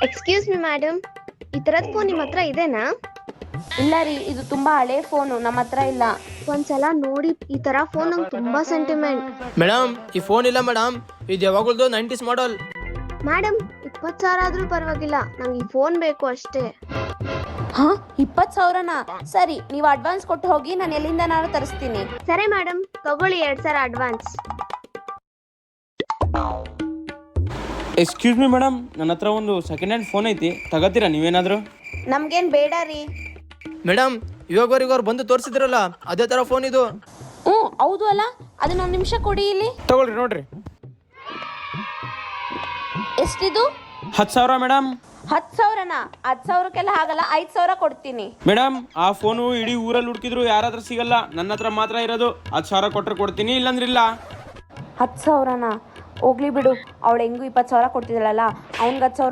Excuse me madam, ಈ ತರದ್ phone ನಿಮ್ಮ ಹತ್ರ ಇದೆನಾ? ಇಲ್ಲ ರೀ, ಇದು ತುಂಬಾ ಹಳೆ ಫೋನು, ನಮ್ಮ ಹತ್ರ ಇಲ್ಲ. ಒಂದ್ಸಲ ನೋಡಿ, ಈ ತರ ಫೋನ್ ನಂಗೆ ತುಂಬಾ ಸೆಂಟಿಮೆಂಟ್. ಮೇಡಮ್ ಈ ಫೋನ್ ಇಲ್ಲ ಮೇಡಮ್, ಇದು ಯಾವಾಗಲೂ 90s ಮಾಡಲ್. ಮೇಡಮ್ 20,000 ಆದ್ರೂ ಪರವಾಗಿಲ್ಲ, ನಂಗೆ ಈ ಫೋನ್ ಬೇಕು ಅಷ್ಟೇ. ಹಾ, 20,000ನಾ? ಸರಿ, ನೀವು ಅಡ್ವಾನ್ಸ್ ಕೊಟ್ಟು ಹೋಗಿ, ನಾನು ಎಲ್ಲಿಂದ ನಾನು ತರಿಸ್ತೀನಿ. ಸರಿ ಮೇಡಮ್, ತಗೊಳ್ಳಿ 2,000 ಅಡ್ವಾನ್ಸ್. ಎಕ್ಸ್ಕ್ಯೂಸ್ ಮಿ ಮೇಡಮ್, ನನ್ನ ಹತ್ರ ಒಂದು ಸೆಕೆಂಡ್ ಹ್ಯಾಂಡ್ ಫೋನ್ ಐತಿ, ತಗೋತೀರಾ ನೀವೇನಾದರೂ? ನಮ್ಗೇನು ಬೇಡ ರೀ. ಮೇಡಮ್ ಇವಾಗವರೆಗೂ ಅವ್ರು ಬಂದು ತೋರಿಸಿದ್ರಲ್ಲ, ಅದೇ ಥರ ಫೋನ್ ಇದು. ಹ್ಞೂ ಹೌದು ಅಲ್ಲ, ಅದನ್ನೊಂದು ನಿಮಿಷ ಕೊಡಿ ಇಲ್ಲಿ. ತಗೊಳ್ರಿ ನೋಡ್ರಿ. ಎಷ್ಟಿದು? 10,000 ಮೇಡಮ್. 10,000ನಾ? 10,000ಕ್ಕೆಲ್ಲ ಆಗಲ್ಲ, 5,000 ಕೊಡ್ತೀನಿ. ಮೇಡಮ್ ಆ ಫೋನು ಇಡೀ ಊರಲ್ಲಿ ಹುಡುಕಿದ್ರು ಯಾರಾದ್ರೂ ಸಿಗಲ್ಲ, ನನ್ನ ಹತ್ರ ಮಾತ್ರ ಇರೋದು. 10,000 ಕೊಟ್ಟರೆ ಕೊಡ್ತೀನಿ, ಇಲ್ಲಾಂದ್ರೆ ಇಲ್ಲ. 10,000ನಾ? ಹೋಗ್ಲಿ ಬಿಡು, ಅವಳು ಹೆಂಗೂ 20,000 ಕೊಡ್ತಿದ್ದಾಳಲ್ಲ, ಅವ್ನಿಗೆ 10,000